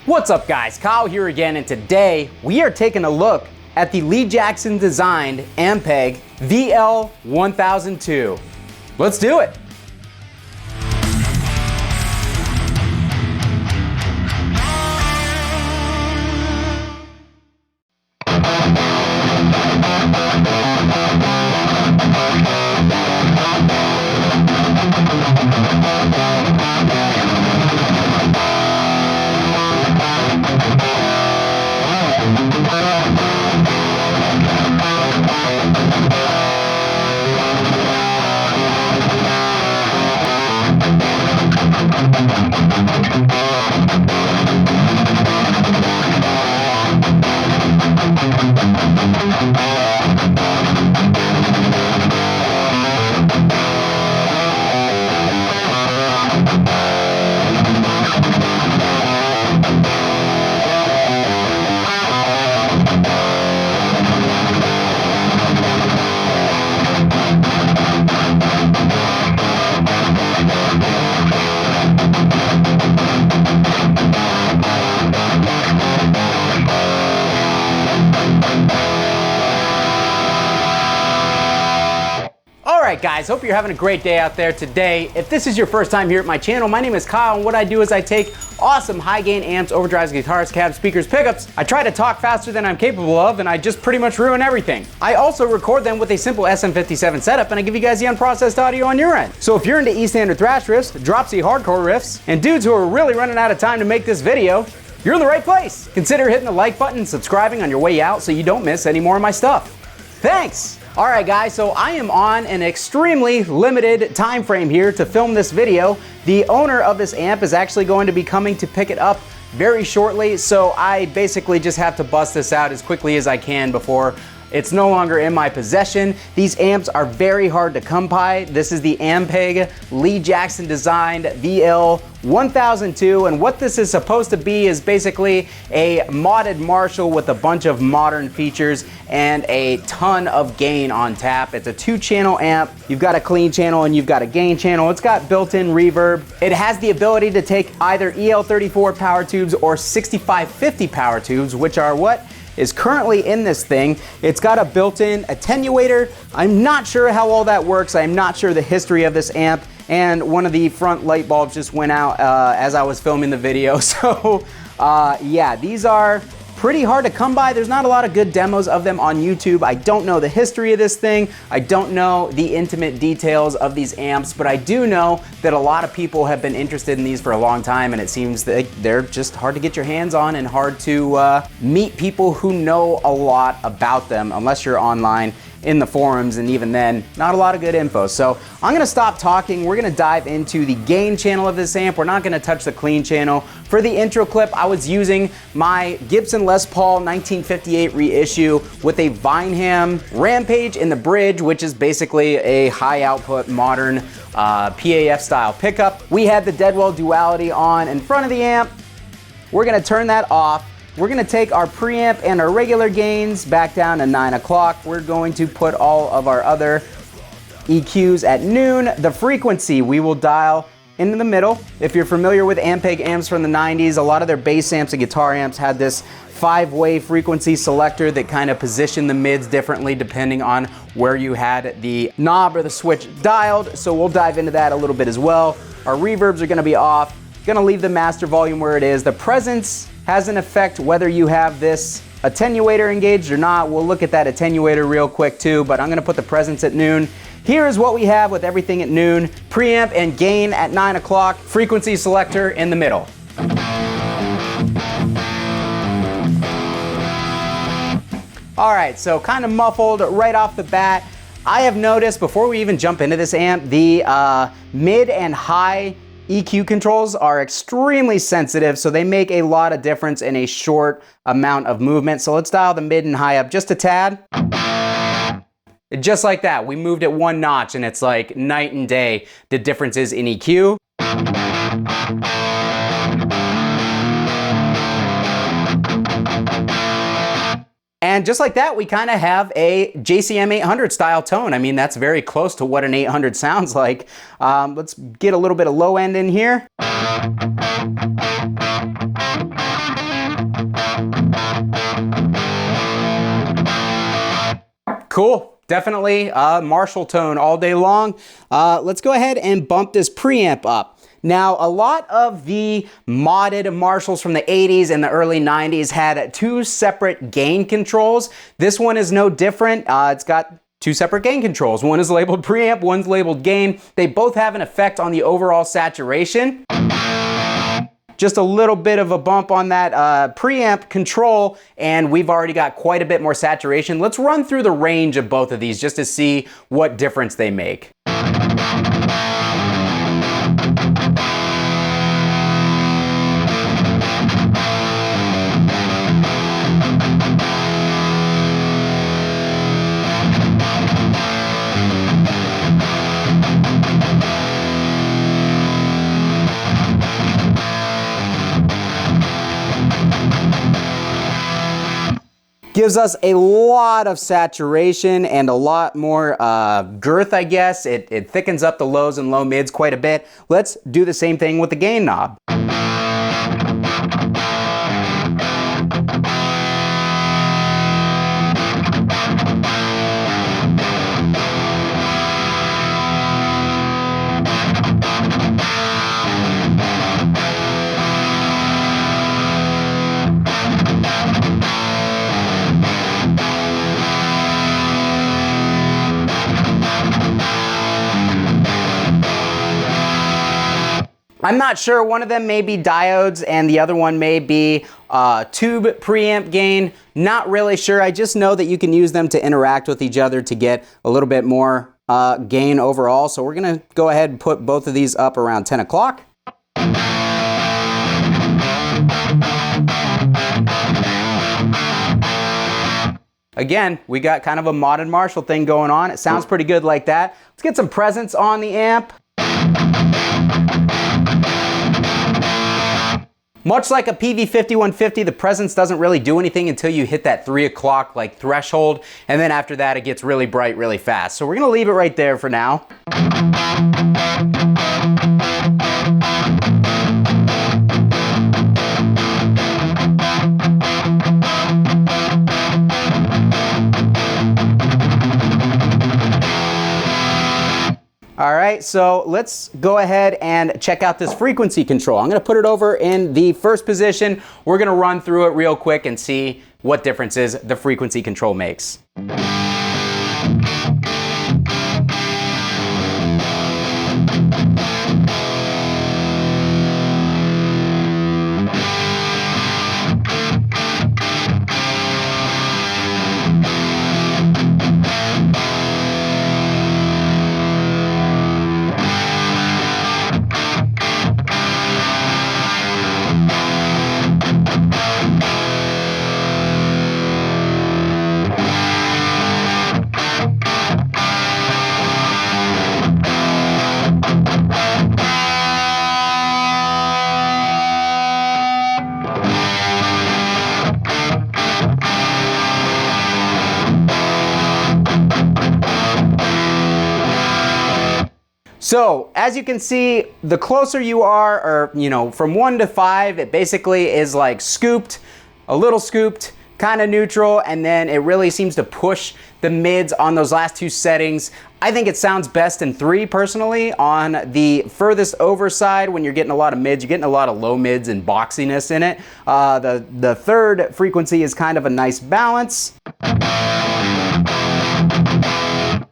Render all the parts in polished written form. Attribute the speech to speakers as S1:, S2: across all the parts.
S1: What's up guys, Kyle here again, and today we are taking a look at the Lee Jackson designed Ampeg VL-1002. Let's do it. Alright guys, hope you're having a great day out there today. If this is your first time here at my channel, my name is Kyle, and what I do is I take awesome high gain amps, overdrives, guitars, cabs, speakers, pickups. I try to talk faster than I'm capable of, and I just pretty much ruin everything. I also record them with a simple SM57 setup, and I give you guys the unprocessed audio on your end. So if you're into E-standard thrash riffs, drop C hardcore riffs, and dudes who are really running out of time to make this video, you're in the right place. Consider hitting the like button and subscribing on your way out so you don't miss any more of my stuff. Thanks! Alright guys, so I am on an extremely limited time frame here to film this video. The owner of this amp is actually going to be coming to pick it up very shortly, so I basically just have to bust this out as quickly as I can before it's no longer in my possession. These amps are very hard to come by. This is the Ampeg Lee Jackson designed VL-1002, and what this is supposed to be is basically a modded Marshall with a bunch of modern features and a ton of gain on tap. It's a 2-channel amp. You've got a clean channel and you've got a gain channel. It's got built-in reverb. It has the ability to take either EL34 power tubes or 6550 power tubes, which are what is currently in this thing. It's got a built-in attenuator. I'm not sure how all that works. I'm not sure the history of this amp, and one of the front light bulbs just went out as I was filming the video. So yeah, these are pretty hard to come by. There's not a lot of good demos of them on YouTube. I don't know the history of this thing. I don't know the intimate details of these amps, but I do know that a lot of people have been interested in these for a long time, and it seems that they're just hard to get your hands on and hard to meet people who know a lot about them, unless you're online in the forums, and even then, not a lot of good info. So I'm gonna stop talking. We're gonna dive into the gain channel of this amp. We're not gonna touch the clean channel. For the intro clip, I was using my Gibson Les Paul 1958 reissue with a Vineham Rampage in the bridge, which is basically a high output modern PAF style pickup. We had the Deadwell duality on in front of the amp. We're gonna turn that off. We're gonna take our preamp and our regular gains back down to 9 o'clock. We're going to put all of our other EQs at noon. The frequency we will dial into the middle. If you're familiar with Ampeg amps from the 90s, a lot of their bass amps and guitar amps had this 5-way frequency selector that kind of positioned the mids differently depending on where you had the knob or the switch dialed. So we'll dive into that a little bit as well. Our reverbs are gonna be off. Gonna leave the master volume where it is. The presence has an effect whether you have this attenuator engaged or not. We'll look at that attenuator real quick too, but I'm gonna put the presence at noon. Here is what we have with everything at noon. Preamp and gain at 9 o'clock. Frequency selector in the middle. All right, so kind of muffled right off the bat. I have noticed before we even jump into this amp, the mid and high EQ controls are extremely sensitive, so they make a lot of difference in a short amount of movement. So let's dial the mid and high up just a tad. Just like that, we moved it 1 notch, and it's like night and day the differences in EQ. And just like that, we kind of have a JCM 800 style tone. I mean, that's very close to what an 800 sounds like. Let's get a little bit of low end in here. Cool. Definitely Marshall tone all day long. Let's go ahead and bump this preamp up. Now, a lot of the modded Marshalls from the 80s and the early 90s had two separate gain controls. This one is no different. It's got two separate gain controls. One is labeled preamp, one's labeled gain. They both have an effect on the overall saturation. Just a little bit of a bump on that preamp control, and we've already got quite a bit more saturation. Let's run through the range of both of these just to see what difference they make. Gives us a lot of saturation and a lot more girth, I guess. It thickens up the lows and low mids quite a bit. Let's do the same thing with the gain knob. I'm not sure, one of them may be diodes and the other one may be tube preamp gain. Not really sure. I just know that you can use them to interact with each other to get a little bit more gain overall. So we're gonna go ahead and put both of these up around 10 o'clock. Again, we got kind of a modded Marshall thing going on. It sounds pretty good like that. Let's get some presence on the amp. Much like a PV-5150, the presence doesn't really do anything until you hit that 3 o'clock like threshold, and then after that it gets really bright really fast. So we're gonna leave it right there for now. All right, so let's go ahead and check out this frequency control. I'm gonna put it over in the first position. We're gonna run through it real quick and see what differences the frequency control makes. So as you can see, the closer you are, or from 1 to 5, it basically is like scooped, a little scooped, kind of neutral, and then it really seems to push the mids on those last two settings. I think it sounds best in 3 personally. On the furthest over side, when you're getting a lot of mids, you're getting a lot of low mids and boxiness in it. The third frequency is kind of a nice balance.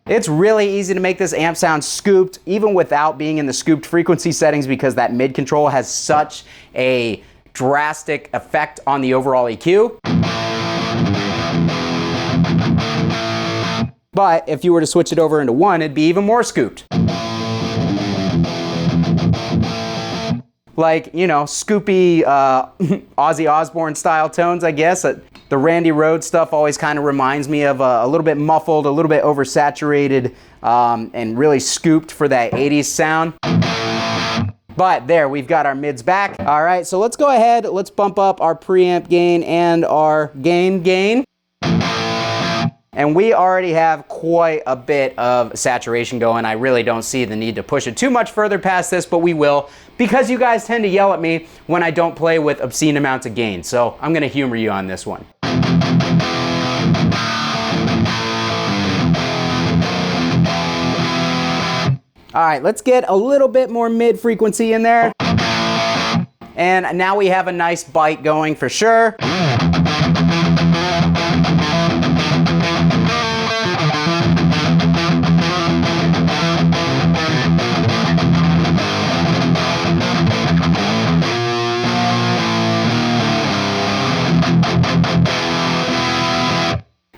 S1: It's really easy to make this amp sound scooped, even without being in the scooped frequency settings, because that mid control has such a drastic effect on the overall EQ. But if you were to switch it over into 1, it'd be even more scooped. Like, scoopy Ozzy Osbourne style tones, I guess. The Randy Rhoads stuff always kind of reminds me of a little bit muffled, a little bit oversaturated, and really scooped for that 80s sound. But there, we've got our mids back. All right, so let's go ahead, let's bump up our preamp gain and our gain. And we already have quite a bit of saturation going. I really don't see the need to push it too much further past this, but we will, because you guys tend to yell at me when I don't play with obscene amounts of gain. So I'm gonna humor you on this one. All right, let's get a little bit more mid frequency in there. And now we have a nice bite going for sure.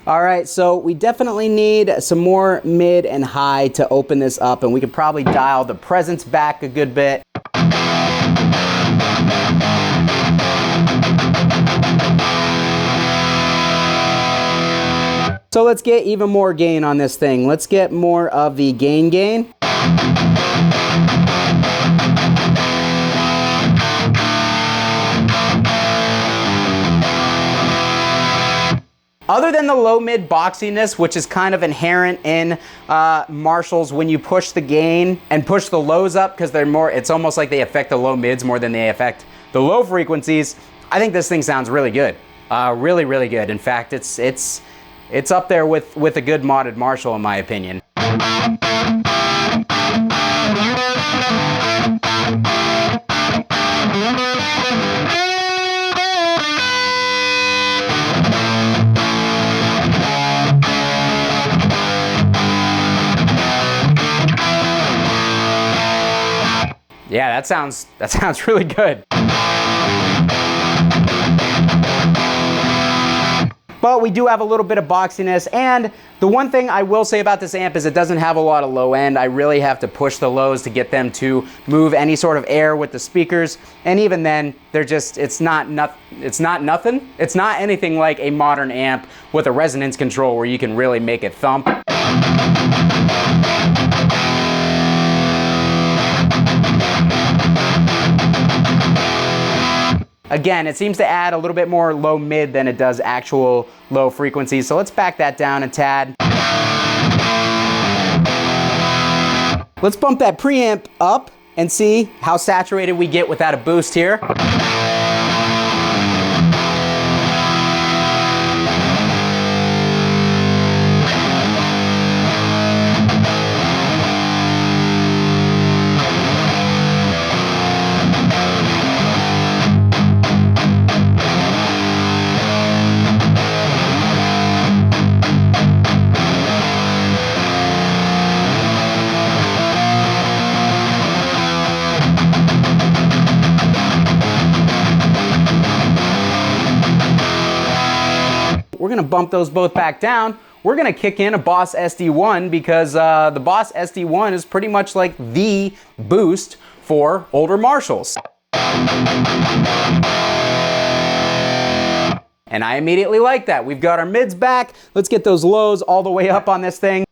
S1: All right, so we definitely need some more mid and high to open this up, and we could probably dial the presence back a good bit. So let's get even more gain on this thing. Let's get more of the gain. Other than the low-mid boxiness, which is kind of inherent in Marshalls when you push the gain and push the lows up, because they're more, it's almost like they affect the low mids more than they affect the low frequencies, I think this thing sounds really good. Really, really good. In fact, it's up there with a good modded Marshall in my opinion. Yeah, that sounds really good. But we do have a little bit of boxiness, and the one thing I will say about this amp is it doesn't have a lot of low end. I really have to push the lows to get them to move any sort of air with the speakers, and even then, they're just, it's not nothing. It's not anything like a modern amp with a resonance control where you can really make it thump. Again, it seems to add a little bit more low mid than it does actual low frequency, so let's back that down a tad. Let's bump that preamp up and see how saturated we get without a boost here. We're gonna bump those both back down. We're gonna kick in a Boss SD1 because the Boss SD1 is pretty much like the boost for older Marshalls. And I immediately like that. We've got our mids back. Let's get those lows all the way up on this thing.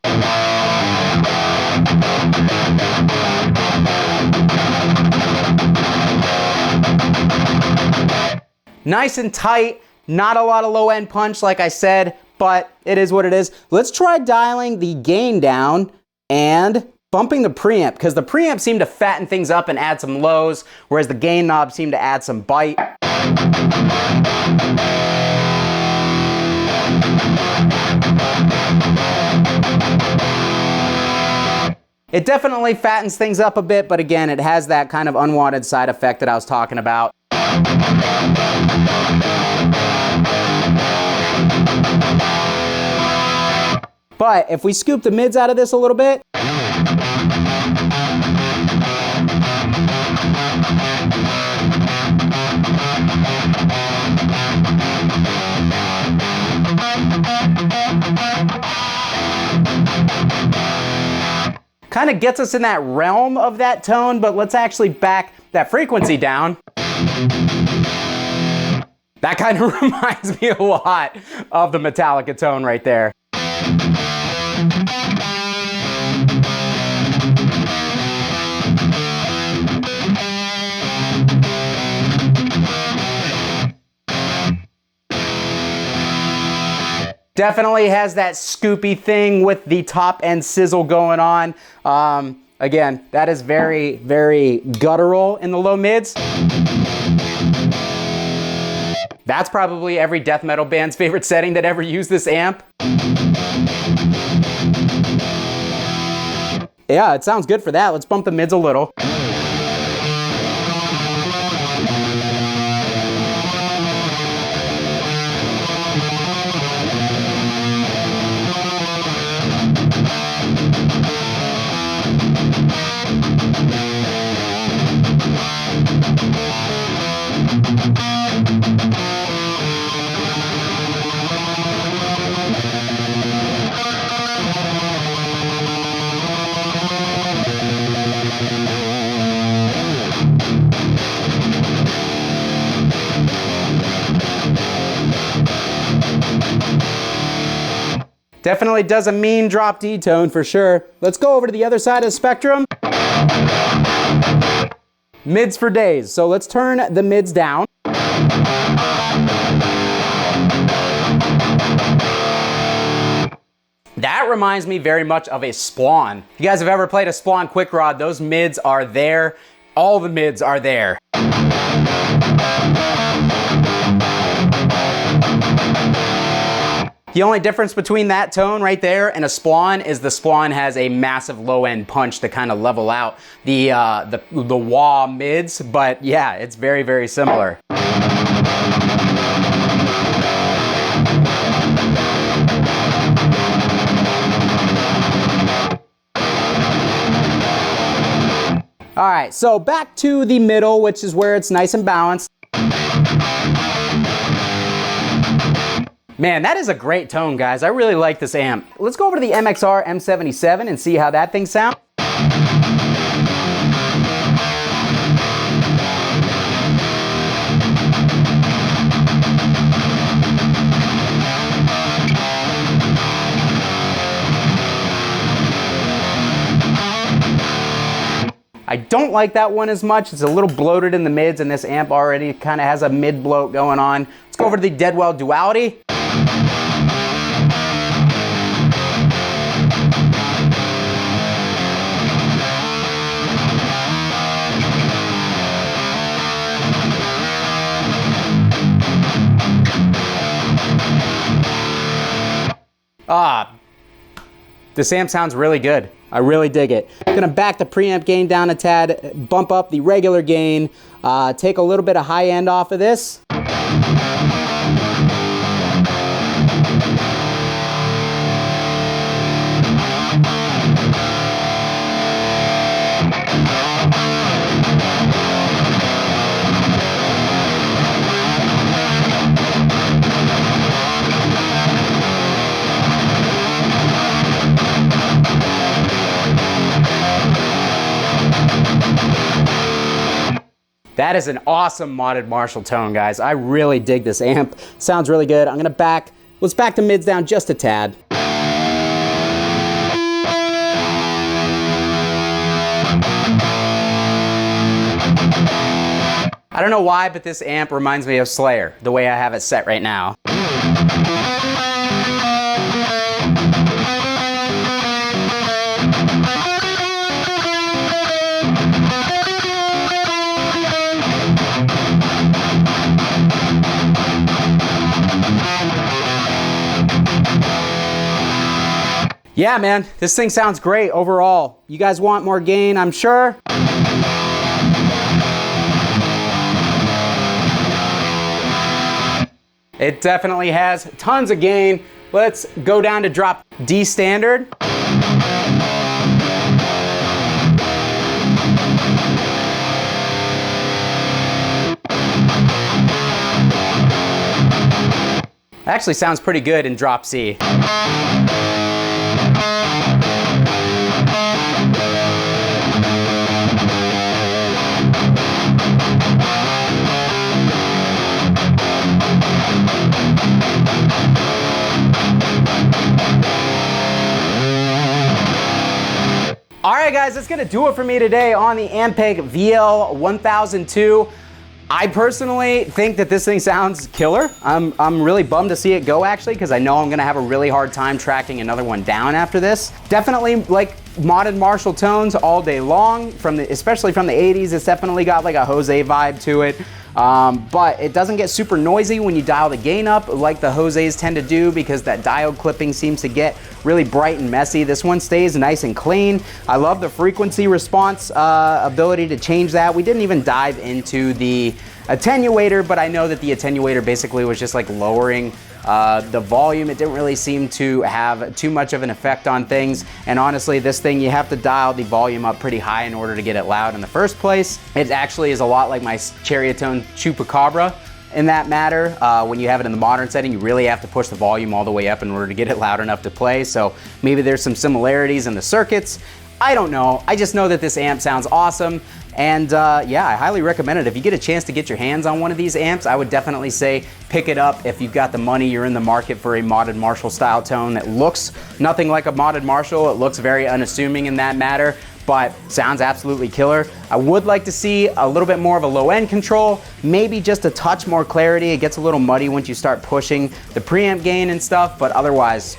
S1: Nice and tight. Not a lot of low end punch, like I said, but it is what it is. Let's try dialing the gain down and bumping the preamp, because the preamp seemed to fatten things up and add some lows, whereas the gain knob seemed to add some bite. It definitely fattens things up a bit, but again, it has that kind of unwanted side effect that I was talking about. But if we scoop the mids out of this a little bit, kind of gets us in that realm of that tone, but let's actually back that frequency down. That kind of reminds me a lot of the Metallica tone right there. Definitely has that scoopy thing with the top end sizzle going on. Again, that is very, very guttural in the low mids. That's probably every death metal band's favorite setting that ever used this amp. Yeah, it sounds good for that. Let's bump the mids a little. Definitely does a mean drop D tone for sure. Let's go over to the other side of the spectrum. Mids for days. So let's turn the mids down. That reminds me very much of a Splawn. If you guys have ever played a Splawn quick rod, those mids are there. All the mids are there. The only difference between that tone right there and a Splawn is the Splawn has a massive low end punch to kind of level out the wah mids, but yeah, it's very, very similar. All right, so back to the middle, which is where it's nice and balanced. Man, that is a great tone, guys. I really like this amp. Let's go over to the MXR M77 and see how that thing sounds. I don't like that one as much. It's a little bloated in the mids, and this amp already kind of has a mid bloat going on. Let's go over to the Deadwell Duality. This amp sounds really good. I really dig it. I'm gonna back the preamp gain down a tad, bump up the regular gain, take a little bit of high end off of this. That is an awesome modded Marshall tone, guys. I really dig this amp. Sounds really good. I'm gonna let's back the mids down just a tad. I don't know why, but this amp reminds me of Slayer, the way I have it set right now. Yeah, man, this thing sounds great overall. You guys want more gain, I'm sure. It definitely has tons of gain. Let's go down to drop D standard. Actually sounds pretty good in drop C. Alright guys, that's gonna do it for me today on the Ampeg VL-1002. I personally think that this thing sounds killer. I'm really bummed to see it go actually, because I know I'm gonna have a really hard time tracking another one down after this. Definitely like modded Marshall tones all day long, especially from the 80s. It's definitely got like a Jose vibe to it. but it doesn't get super noisy when you dial the gain up like the Jose's tend to do, because that diode clipping seems to get really bright and messy. This one stays nice and clean. I love the frequency response ability to change that. We didn't even dive into the attenuator, but I know that the attenuator basically was just like lowering the volume. It didn't really seem to have too much of an effect on things. And honestly, this thing, you have to dial the volume up pretty high in order to get it loud in the first place. It actually is a lot like my Cherrytone Chupacabra in that matter. When you have it in the modern setting, you really have to push the volume all the way up in order to get it loud enough to play. So maybe there's some similarities in the circuits. I don't know. I just know that this amp sounds awesome. And yeah, I highly recommend it. If you get a chance to get your hands on one of these amps, I would definitely say pick it up. If you've got the money, you're in the market for a modded Marshall style tone that looks nothing like a modded Marshall. It looks very unassuming in that matter, but sounds absolutely killer. I would like to see a little bit more of a low end control, maybe just a touch more clarity. It gets a little muddy once you start pushing the preamp gain and stuff, but otherwise,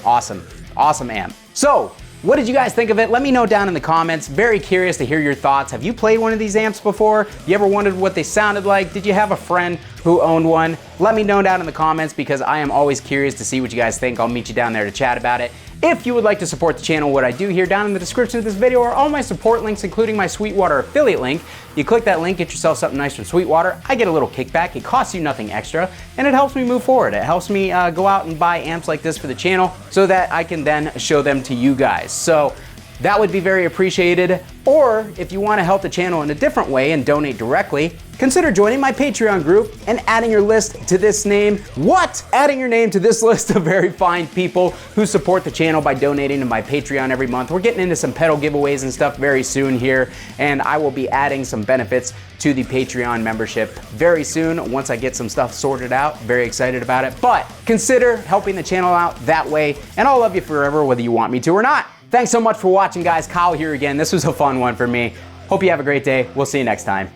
S1: awesome, awesome amp. So, what did you guys think of it? Let me know down in the comments. Very curious to hear your thoughts. Have you played one of these amps before? You ever wondered what they sounded like? Did you have a friend who owned one? Let me know down in the comments, because I am always curious to see what you guys think. I'll meet you down there to chat about it. If you would like to support the channel, what I do here, down in the description of this video are all my support links, including my Sweetwater affiliate link. You click that link, get yourself something nice from Sweetwater. I get a little kickback. It costs you nothing extra, and it helps me move forward. It helps me go out and buy amps like this for the channel so that I can then show them to you guys. So that would be very appreciated. Or if you want to help the channel in a different way and donate directly, consider joining my Patreon group and adding your list to this name. What? Adding your name to this list of very fine people who support the channel by donating to my Patreon every month. We're getting into some pedal giveaways and stuff very soon here, and I will be adding some benefits to the Patreon membership very soon once I get some stuff sorted out. Very excited about it, but consider helping the channel out that way, and I'll love you forever whether you want me to or not. Thanks so much for watching, guys. Kyle here again. This was a fun one for me. Hope you have a great day. We'll see you next time.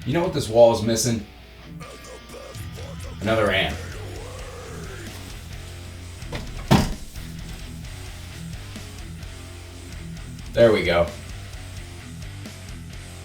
S1: You know what this wall is missing? Another amp. There we go.